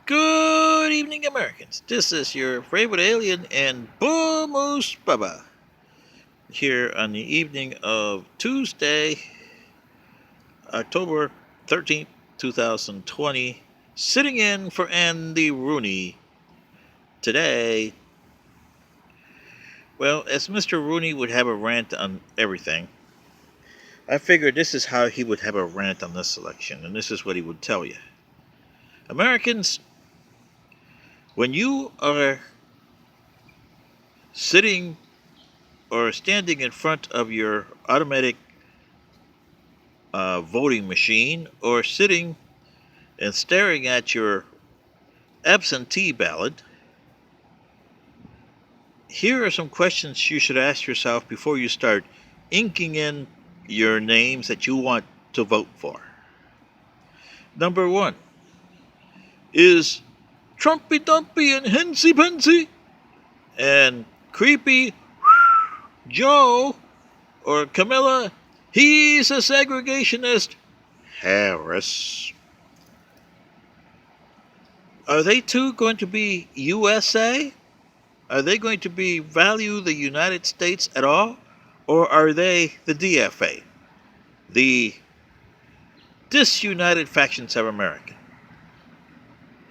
Good evening, Americans. This is your favorite alien and Moose Bubba here on the evening of Tuesday, October 13th, 2020, sitting in for Andy Rooney today. Well, as Mr. Rooney would have a rant on everything, I figured this is how he would have a rant on this election, and this is what he would tell you. Americans, when you are sitting or standing in front of your automatic voting machine or sitting and staring at your absentee ballot, here are some questions you should ask yourself before you start inking in your names that you want to vote for. Number one, is Trumpy Dumpy and Hensy Pensy and Creepy Joe or Camilla, he's a segregationist, Harris? Are they two going to be USA? Are they going to be value the United States at all? Or are they the DFA, the disunited factions of America?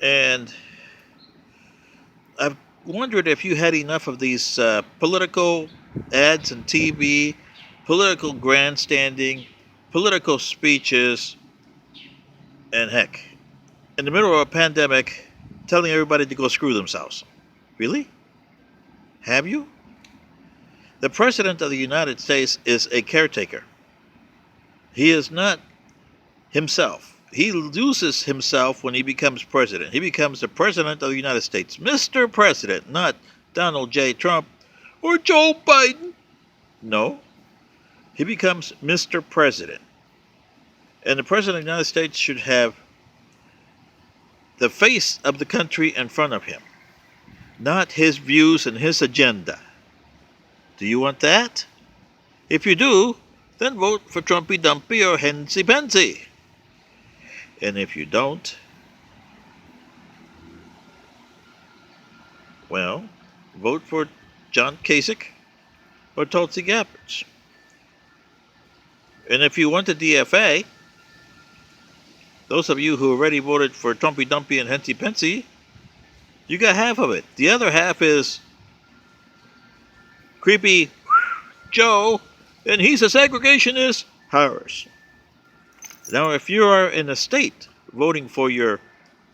And I've wondered if you had enough of these political ads on TV, political grandstanding, political speeches, and heck, in the middle of a pandemic, telling everybody to go screw themselves. Really? Have you? The President of the United States is a caretaker. He is not himself. He loses himself when he becomes president. He becomes the President of the United States. Mr. President, not Donald J. Trump or Joe Biden. No. He becomes Mr. President. And the President of the United States should have the face of the country in front of him, not his views and his agenda. Do you want that? If you do, then vote for Trumpy Dumpy or Hensy Pensy. And if you don't, well, vote for John Kasich or Tulsi Gabbard. And if you want the DFA, those of you who already voted for Trumpy Dumpy and Hensy Pensy, you got half of it. The other half is Creepy Joe, and he's a segregationist, Harris. Now, if you are in a state voting for your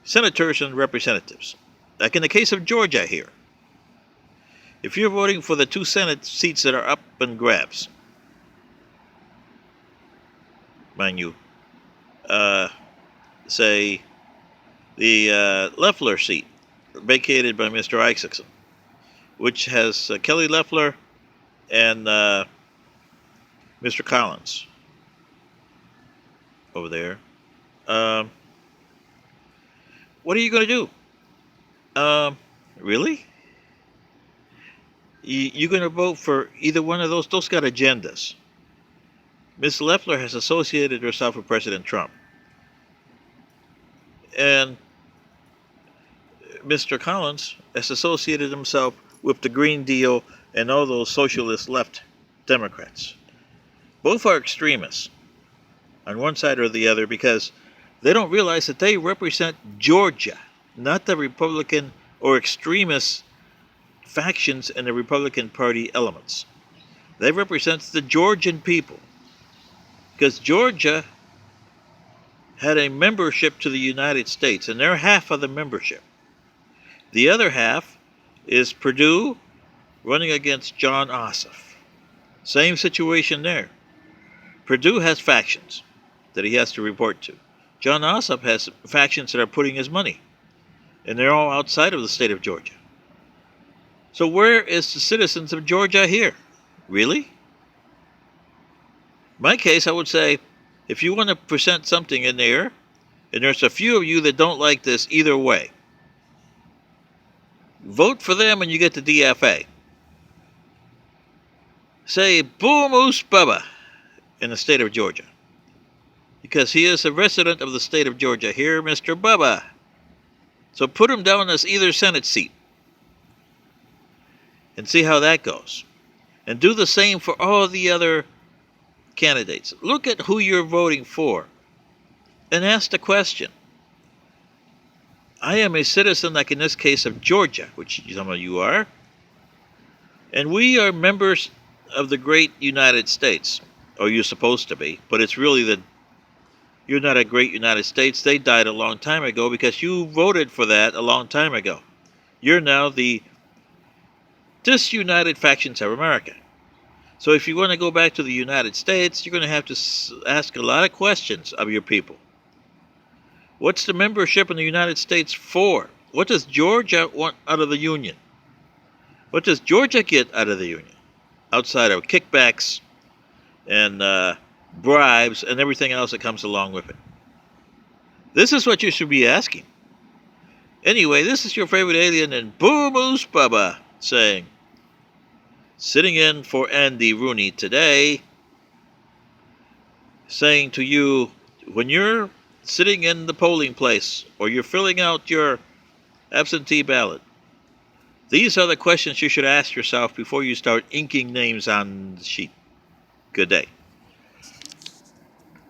senators and representatives, like in the case of Georgia here, if you're voting for the two Senate seats that are up in grabs, mind you, say the Loeffler seat, vacated by Mr. Isaacson, which has Kelly Loeffler and Mr. Collins over there. What are you going to do? Really? You're going to vote for either one of those? Those got agendas. Ms. Loeffler has associated herself with President Trump. And Mr. Collins has associated himself with the Green Deal and all those socialist left Democrats. Both are extremists on one side or the other because they don't realize that they represent Georgia, not the Republican or extremist factions in the Republican Party elements. They represent the Georgian people because Georgia had a membership to the United States, and they're half of the membership. The other half is Perdue running against John Ossoff. Same situation there. Perdue has factions that he has to report to. John Ossoff has factions that are putting his money, and they're all outside of the state of Georgia. So where is the citizens of Georgia here? Really? In my case, I would say, if you want to present something in there, and there's a few of you that don't like this either way, vote for them and you get the DFA. Say Boo Moose Bubba in the state of Georgia. Because he is a resident of the state of Georgia. Here, Mr. Bubba. So put him down as either Senate seat and see how that goes. And do the same for all the other candidates. Look at who you're voting for and ask the question. I am a citizen, like in this case of Georgia, which some of you are, and we are members of the great United States, or you're supposed to be, but it's really that you're not a great United States. They died a long time ago because you voted for that a long time ago. You're now the disunited factions of America. So if you want to go back to the United States, you're going to have to ask a lot of questions of your people. What's the membership in the United States for? What does Georgia want out of the Union? What does Georgia get out of the Union? Outside of kickbacks and bribes and everything else that comes along with it. This is what you should be asking. Anyway, this is your favorite alien and Boo Moose Bubba saying, sitting in for Andy Rooney today, saying to you, when you're sitting in the polling place or you're filling out your absentee ballot, these are the questions you should ask yourself before you start inking names on the sheet. Good day.